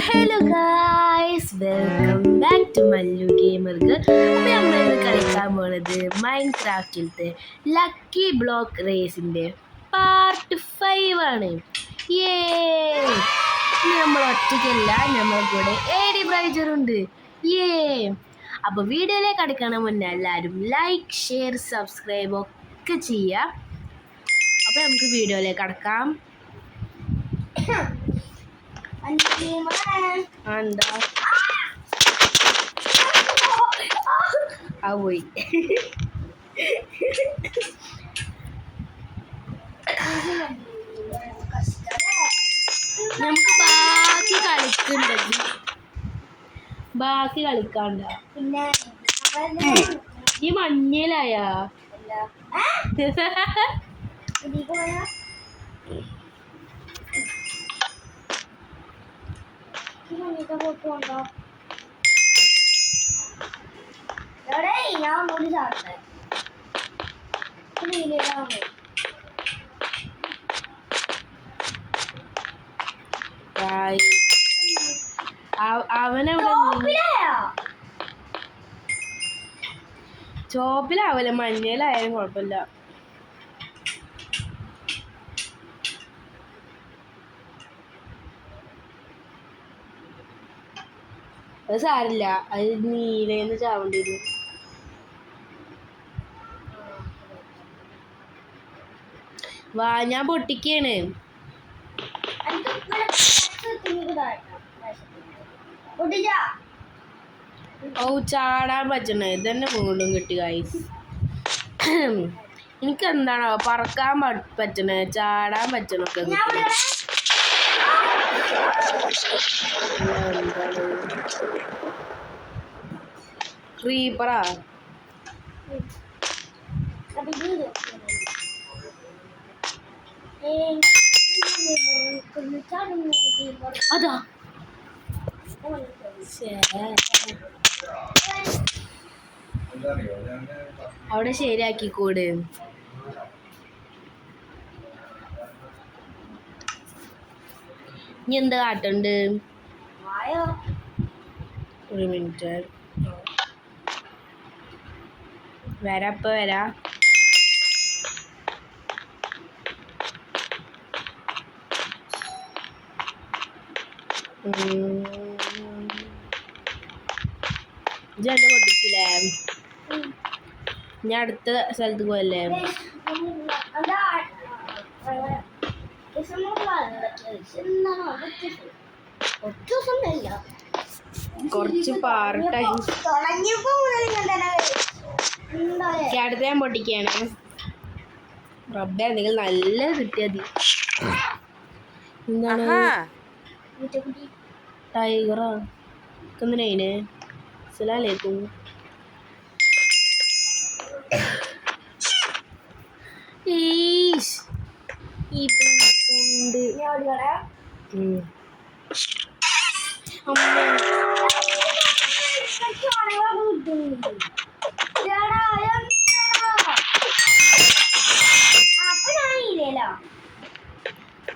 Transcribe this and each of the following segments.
Hello guys, welcome back to Mallu ഗെയിമർക്ക്. അപ്പോൾ നമ്മളിന്ന് കളിക്കാൻ പോകുന്നത് മൈൻക്രാഫ്റ്റിലത്തെ ലക്കി ബ്ലോക്ക് റേസിൻ്റെ പാർട്ട് 5 ആണ്. നമ്മൾ ഒറ്റയ്ക്കല്ല, നമ്മളെ കൂടെ AD ബ്രൈജറുണ്ട്. അപ്പോൾ വീഡിയോയിലേക്ക് കടക്കണ മുന്നേ എല്ലാവരും ലൈക്ക്, ഷെയർ, സബ്സ്ക്രൈബ് ഒക്കെ ചെയ്യുക. അപ്പോൾ നമുക്ക് വീഡിയോയിലേക്ക് കടക്കാം. എന്താ പോയി നമുക്ക് ബാക്കി കളിക്കാണ്ട പിന്നെ ഈ മഞ്ഞയിലായാ ചോപ്പിലാവല്ലേ, മഞ്ഞയിലായാലും കുഴപ്പമില്ല. അത് സാരില്ല, അത് നീലേന്ന് ചാവേണ്ടി വരും. വാ, ഞാൻ പൊട്ടിക്കാണ്. ഓ, ചാടാൻ പറ്റണേ ഇതന്നെ വീണ്ടും കിട്ടി ഗൈസ്. എനിക്ക് എന്താണോ പറക്കാൻ പറ്റണേ, ചാടാൻ പറ്റണൊക്കെ ക്രീപ്പറാ. അതാ അവിടെ ശരിയാക്കിക്കൂട്. ഇനി എന്താ കാട്ടുണ്ട്? ഒരു മിനിറ്റ് വരാ. ഇജെന്നെ പൊട്ടിച്ചില്ലേ? ഞാൻ അടുത്ത സ്ഥലത്ത് പോയല്ലേ. കുറച്ച് പാർട്ടായി അടുത്ത് ഞാൻ പൊട്ടിക്കാണ്. റബ്ബേ, എന്തെങ്കിലും നല്ല കിട്ടിയത്. എന്താണ് ടൈഗറാ? എന്തിനാ അസ്സലാമലൈക്കും.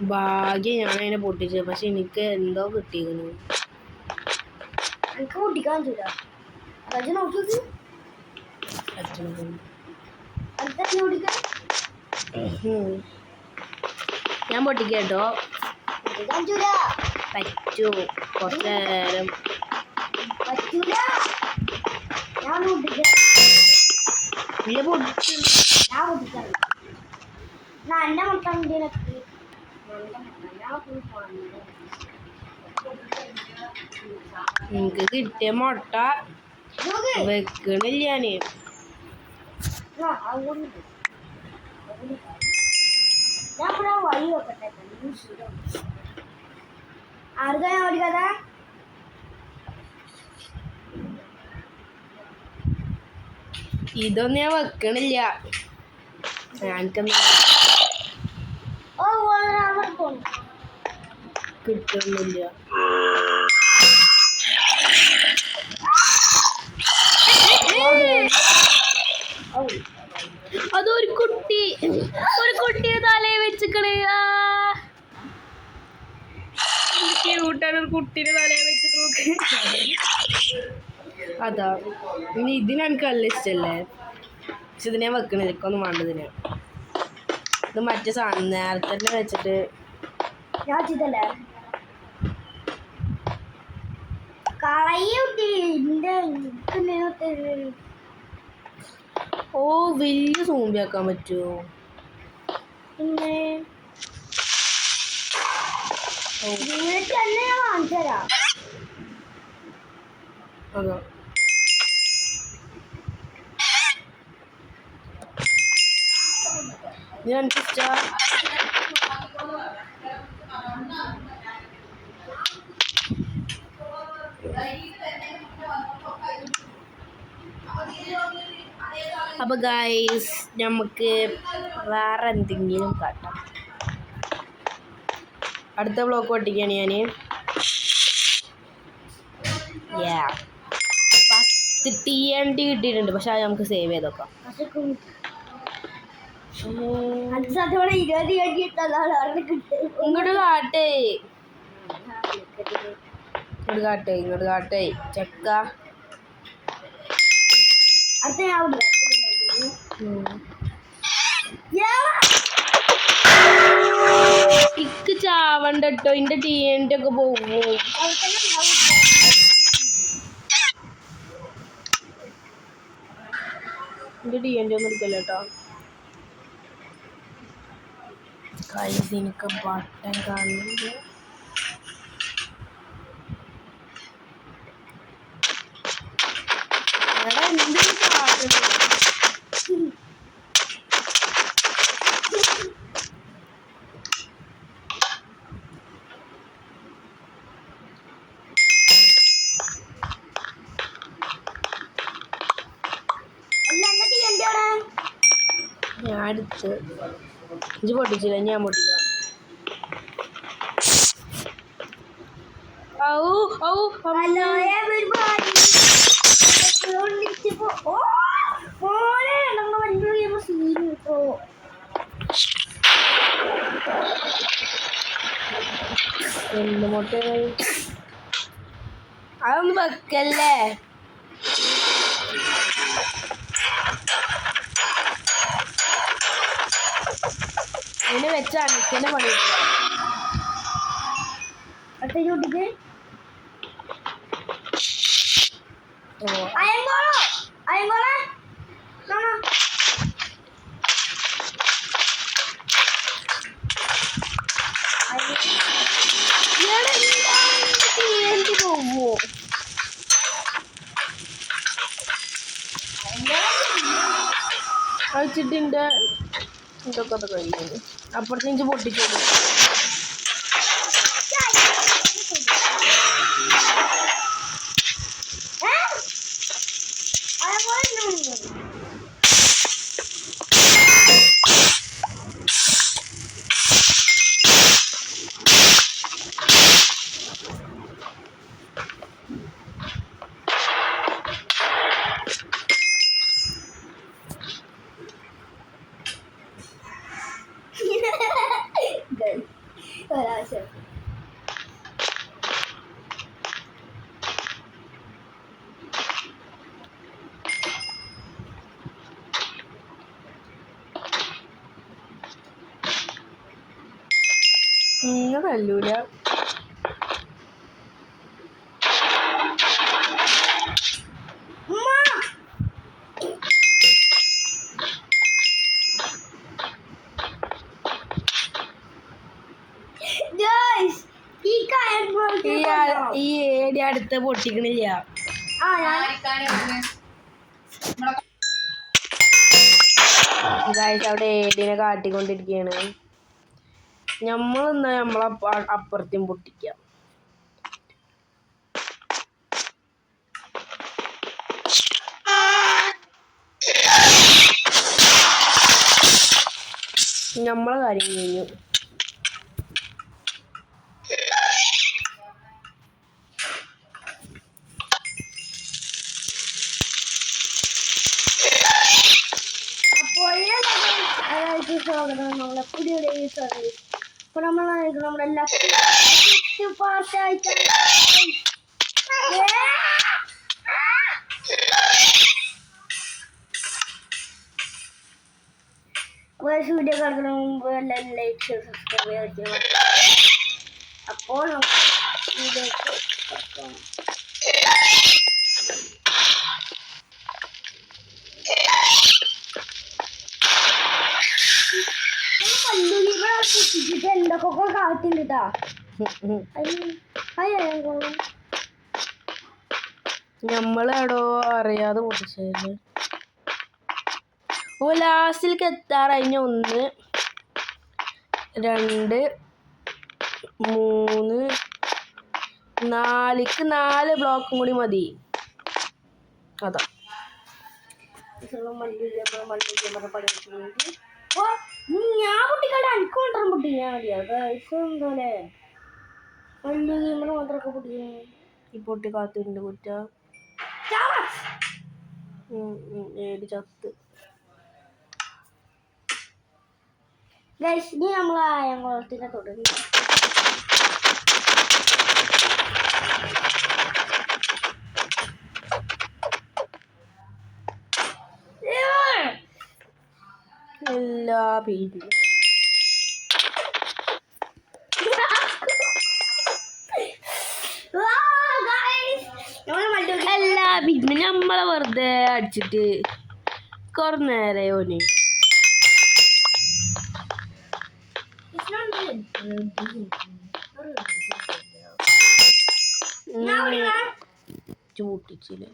ഭാഗ്യം ഞാൻ അതിനെ പൊട്ടിച്ചത്, പക്ഷെ എനിക്ക് എന്തോ കിട്ടിയിരുന്നു. ഞാൻ പൊട്ടിക്കട്ടോ. പറ്റൂ, കുറച്ച് നേരം എനിക്ക് കിട്ടിയ മുട്ട വെക്കണില്ല ഞാന്. ഇതൊന്നും ഞാൻ വെക്കണില്ല. കിട്ടുന്നില്ല. അതൊരു കുട്ടിയെ തലയെ വെച്ചിക്കണേ. കൂട്ടാൻ ഒരു കുട്ടീനെ തലയെ വെച്ചിട്ട് നോക്ക്. അതാ ഇനി ഇതിന് എനിക്ക് നല്ല ഇഷ്ടമല്ലേ, പക്ഷെ ഇതിനെ വെക്കണില്ല, ഒന്നും വേണ്ടതിന്. ഇത് മറ്റേ സാധനം നേരത്തെ തന്നെ വെച്ചിട്ട് ഓ വലിയ സൂമ്പി ആക്കാൻ പറ്റുമോ? അതോ ഞാൻ എനിക്കിഷ്ട. അപ്പൊ ഗൈസ് നമുക്ക് വേറെ എന്തെങ്കിലും കാട്ടാം. അടുത്ത ബ്ലോക്ക് പൊട്ടിക്കാണ് ഞാൻ. 10 TNT കിട്ടിയിട്ടുണ്ട്, പക്ഷെ അത് നമുക്ക് സേവ് ചെയ്തോക്കാം. ഇങ്ങോട്ട് കാട്ടേ ചെക്ക. ഇക്ക് ചാവണ്ട കേട്ടോ, ഇന്റെ TNT ഒക്കെ പോകുമോ? ഇന്റെ TNT ഒന്നും എടുക്കല്ല കേട്ടോ. എനിക്ക് ബട്ടൺ കാണുന്നുണ്ട്. ഞാൻ അടുത്ത് ഇഞ്ചി പൊട്ടിച്ചില്ല, ഞാൻ പൊട്ടിക്കാം. മുട്ട അതൊന്നും വെക്കല്ലേ. അതിനെ വെച്ചാണ് നിൽക്കുന്ന പണി. പോവോ കഴിച്ചിട്ടിൻ്റെ ഇതൊക്കെ അത് കഴിഞ്ഞു. അപ്പുറത്ത് ഇഞ്ചി പൊട്ടിച്ചോളൂ. കല്ലൂല. ഈ ഏടി അടുത്ത് പൊട്ടിക്കണില്ല. അവിടെ ഏടിനെ കാട്ടിക്കൊണ്ടിരിക്കുകയാണ്. നമ്മളെന്നാ അപ്പുറത്തും പൊട്ടിക്കാം. നമ്മളെ കാര്യം കഴിഞ്ഞു. അപ്പോൾ നമ്മളെ പുതിയ നമ്മുടെ വീഡിയോ കാണുന്ന മുമ്പ് എല്ലാം ലൈക്ക് ഷെയർ സബ്സ്ക്രൈബ് ചെയ്യുക. അപ്പോൾ വീഡിയോക്ക് എന്തൊക്കെ കാട്ടിണ്ടാ നമ്മളെടോ അറിയാതെ പൊട്ടിച്ചത്. ഓ ലാസ്റ്റിലേക്ക് എത്താറതിന് 1 2 3 4 ബ്ലോക്കും കൂടി മതി. അതാ ഞാൻ കുട്ടികളുടെ അനക്കൊണ്ടേ പൊട്ടിക്കാൻ മതിയാ എന്തോലെ മാത്രമൊക്കെ പൊട്ടിക്കാൻ ഈ പൊട്ടി കാത്തുണ്ട് കുറ്റ ഏത് ചത്ത് ഇനി നമ്മൾ ആയംകുളത്തിനെ തുടങ്ങി. എല്ലാ പേരും എല്ലാ പിന്നെ നമ്മളെ വെറുതെ അടിച്ചിട്ട് കുറേ നേരം ഓന് ചൂട്ടിച്ചില്ലേ.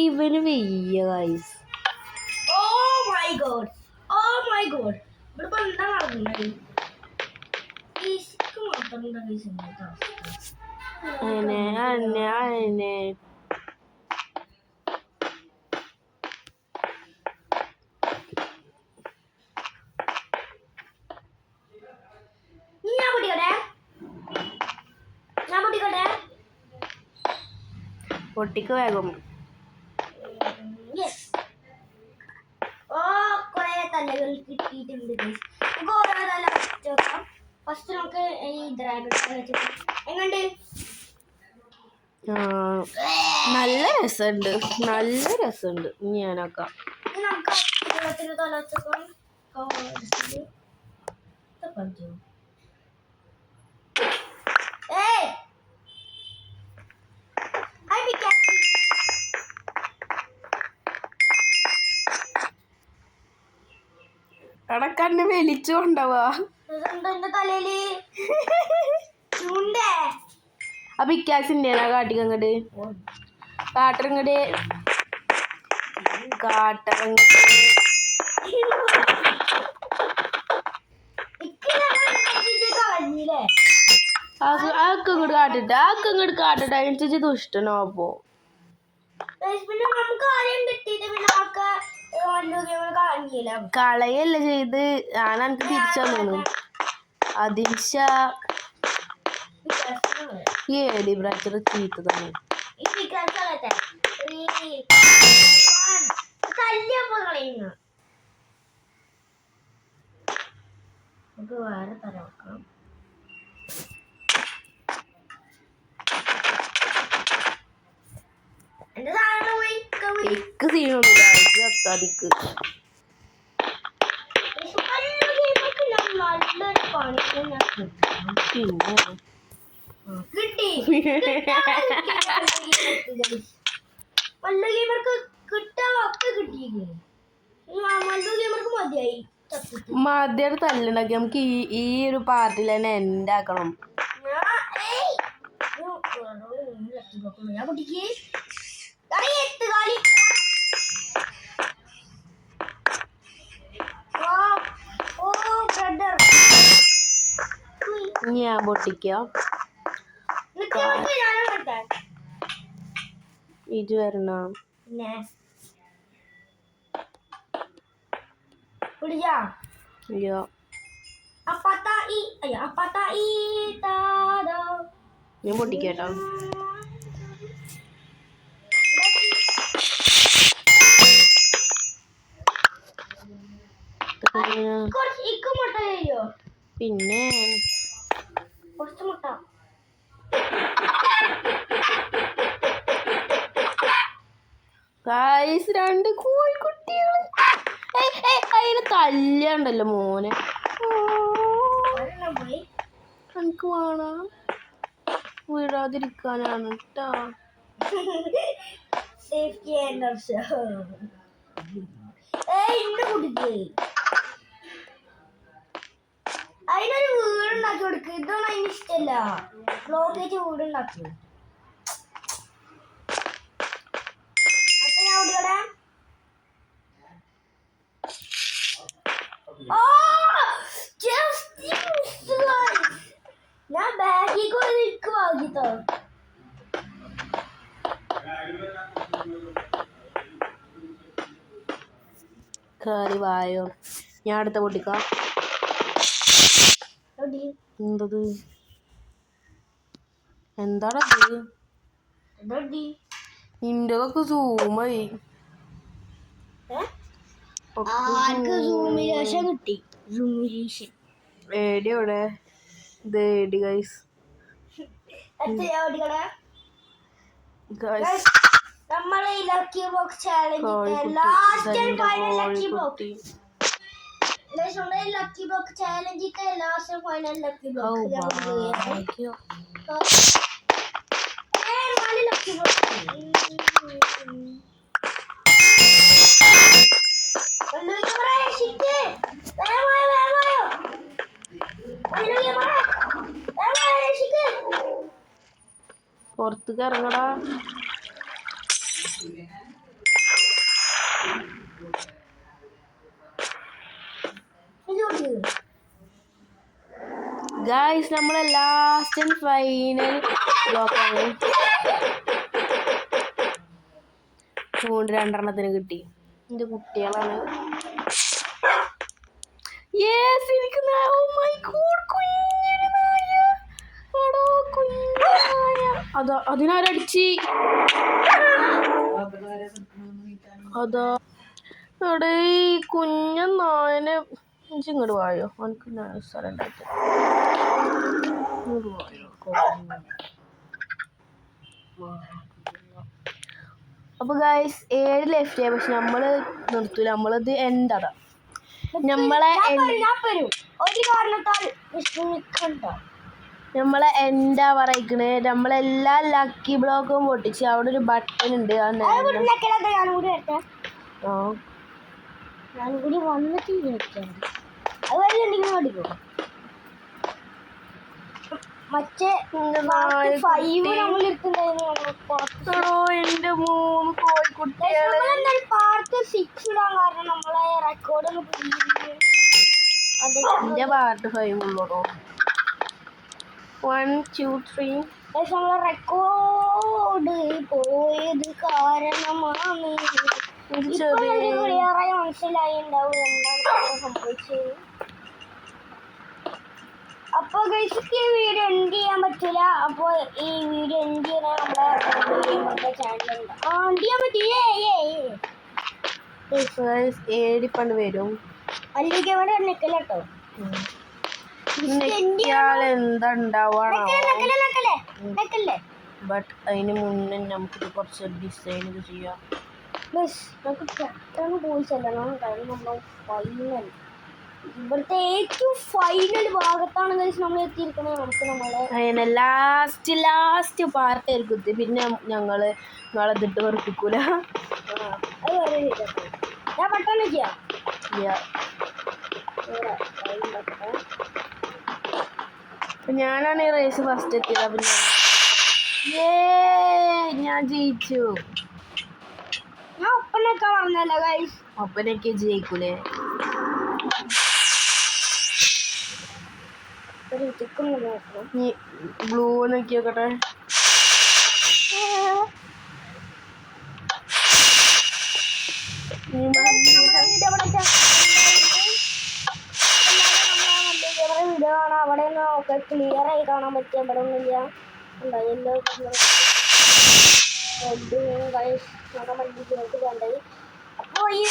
ഇവന് വയ്യ ഗൈസ്. ഇവിടെ എന്താ നടക്കുന്നത്? പൊട്ടിക്ക് വേഗം തലകൾ കിട്ടിയിട്ടുണ്ട്. ഫസ്റ്റ് നമുക്ക് ഈ എങ്ങണ്ട് നല്ല രസമുണ്ട്, നല്ല രസമുണ്ട്. ഞാനൊക്കെ നമുക്ക് തലച്ചൊക്കെ കടക്കന്നെ വലിച്ചു കൊണ്ടവാ. തലയില് അപ്പൊ ഇക്കാസിന്റെ കാട്ടിക്കങ്ങട് കാട്ടറങ്ങട് കാട്ടറങ്ങട് ആക്ക് ഇങ്ങോട്ട് കാട്ടിട്ട് ആക്ക് ഇങ്ങോട്ട് കാട്ടിട്ട് അതിനനുസരിച്ച് ദുഷ്ടനോ. അപ്പോ കളയല്ല ചെയ്ത് ഞാൻ എനിക്ക് തിരിച്ചു തന്നു. അതിൻഷ ഏടി ബ്രാച്ചർ ചീത്ത തന്നെ. വേറെ തരം വെക്കണം. എന്റെ സാധനം എനിക്ക് സീനൊന്നുമില്ല. അത്താതിക്ക് പിന്നെ മതിയുടെ തല്ലുണ്ടാക്കി നമുക്ക് ഈ ഒരു പാർട്ടിയിൽ തന്നെ എൻ്റെ ആക്കണം. ഞാൻ പൊട്ടിക്കാം. ഇത് വരണ പിന്നെ കുടിച്ചാ അയ്യോ ഞാൻ പൊട്ടിക്കേട്ടോ. പിന്നെ കുറച്ച് മുട്ട ഗൈസ് 2 കോഴിക്കുട്ടികൾ. അതിന് തല്ലുണ്ടല്ലോ മോനെ. പോയി എനിക്ക് വേണം വീഴാതിരിക്കാനാണ് കേട്ടോ. സേഫ്റ്റി ആൻഡ് ഇന്ന് കുടിക്കേ അതിനൊരു വീടുണ്ടാക്കി കൊടുക്കുക. ഇതൊന്നും അതിന് ഇഷ്ടല്ല. ബ്ലോക്കേജ് വീടുണ്ടാക്കി അപ്പൊ ഞാൻ ഓടിയോടെ ഞാൻ ബാഗിൽ കൂടെ നിൽക്കും വാങ്ങിത്തോ. കയറി വായോ. ഞാൻ അടുത്ത പൊട്ടിക്കാം. എന്തത് എന്താണത്? നിൻ്റെതൊക്കെ സൂമായി കിട്ടി. ഏടിയോടെ ഇത് ഏടി ഗൈസ്. നമ്മളെ lucky box challenge last and final lucky box. Lucky box ചാലഞ്ചിന്റെ last final lucky box. Lucky box പുറത്തേക്ക് ഇറങ്ങടാ. ഗായ്സ് നമ്മളെ ലാസ്റ്റ് ആൻഡ് ഫൈനൽ ബ്ലോക്കാണ്. ചൂണ്ട് 2 കിട്ടി. എന്റെ കുട്ടികളാണ്. അതിനാരടിച്ച് അതാ എടേ കുഞ്ഞ നായനെ ഇങ്ങോട്ട് വായോ. എനിക്ക് സ്ഥലം ഉണ്ടായിട്ട് അപ്പൊ ഗൈസ് 7 ലെഫ്റ്റ് ആയി. പക്ഷെ നമ്മള് നിർത്തൂല. നമ്മളത് എന്തതാ നമ്മളെ എന്താ പറയിക്കണേ. നമ്മളെല്ലാ ലക്കി ബ്ലോക്കും പൊട്ടിച്ച് അവിടെ ഒരു ബട്ടൺ ഉണ്ട്. മറ്റേ എന്റെ 3 കോഴിക്കുട്ടികളെ പാർട്ട് 6 ഇടാൻ കാരണം നമ്മളെ റെക്കോർഡ് എന്റെ പാർട്ട് 5 ഉള്ളൂടോ. 1 2 3 നമ്മളെ റെക്കോർഡ് പോയത് കാരണമാണ്. ക്ലിയറായി മനസ്സിലായിണ്ടാവും എന്താണ് സംഭവിച്ചത്. അപ്പൊ ഗൈസ് ഈ വീഡിയോ എൻഡ് ചെയ്യാൻ പറ്റില്ല. അപ്പൊ ഈ വീഡിയോ എൻഡ് ചെയ്യാൻ നമ്മുടെ ചാനലുണ്ട്. എൻഡ് ചെയ്യാൻ പറ്റില്ലേ. ഏടിപ്പണ്ട് വരും. അല്ലെങ്കിൽ അവിടെ നിക്കല്ലോ. എന്താ ഉണ്ടാവാണോ. ബട്ട് അതിന് മുന്നേ നമുക്ക് കുറച്ച് ഡിസൈൻ ചെയ്യാം. നമുക്ക് പെട്ടെന്ന് പോയി ചെല്ലണം. കാരണം നമ്മൾ ഫൈനൽ ഇവിടുത്തെ ഏറ്റവും ഫൈനൽ ഭാഗത്താണ് നമ്മൾ എത്തിയിരിക്കുന്നത്. നമുക്ക് അങ്ങനെ ലാസ്റ്റ് പാർട്ട് ആയിരിക്കും. പിന്നെ ഞങ്ങള് നിങ്ങളെതിട്ട് വെറുപ്പിക്കൂല. ഞാൻ പെട്ടെന്ന് ചെയ്യാം. ഞാനാണ് ഈ റേസ് ഫസ്റ്റ് എത്തിയത്. പിന്നെ ഞാൻ ജയിച്ചു. ഞാൻ ഒപ്പനൊക്കെ പറഞ്ഞല്ലോ ഗൈസ്. ഒപ്പനൊക്കെ ജയിക്കൂലേ. ബ്ലൂ നോക്കി നോക്കട്ടെ. വീഡിയോ കാണാം. അവിടെ ഒക്കെ ക്ലിയർ ആയി കാണാൻ പറ്റിയ ഇവിടെ ഒന്നുമില്ല. ഉണ്ടായല്ലോ നമ്മുടെ വണ്ടി നിങ്ങൾക്ക് വേണ്ടത്. അപ്പോൾ ഈ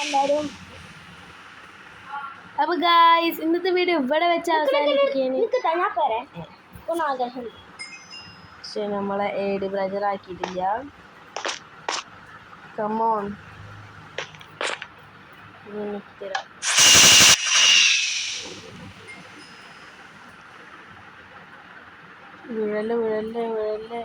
എല്ലാവരും അപ്പൊ ഗായ്സ് ഇന്നത്തെ വീഡിയോ ഇവിടെ വെച്ച് അവസാനിപ്പിക്കുകയാണ്. ഞാൻ പോരെ ഒന്ന് ആകാശം പക്ഷെ നമ്മളെ ഏടി ബ്രജർ ആക്കിയിട്ടില്ല. കമോൺ തരാം. വിഴല് വിഴല് വിഴല്.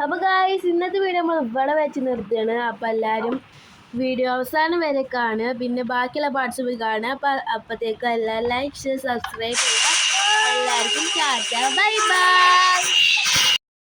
അപ്പൊ ഗായ്സ് ഇന്നത്തെ വീഡിയോ നമ്മൾ ഇവിടെ വെച്ച് നിർത്തുകയാണ്. അപ്പൊ എല്ലാവരും വീഡിയോ അവസാനം വരെ കാണുക. പിന്നെ ബാക്കിയുള്ള പാർട്സ് പോയി കാണുക. അപ്പൊ അപ്പത്തേക്ക് എല്ലാവരും ലൈക്ക് ഷെയർ സബ്സ്ക്രൈബ് ചെയ്യുക. എല്ലാവർക്കും ടാറ്റ ബൈ ബൈ.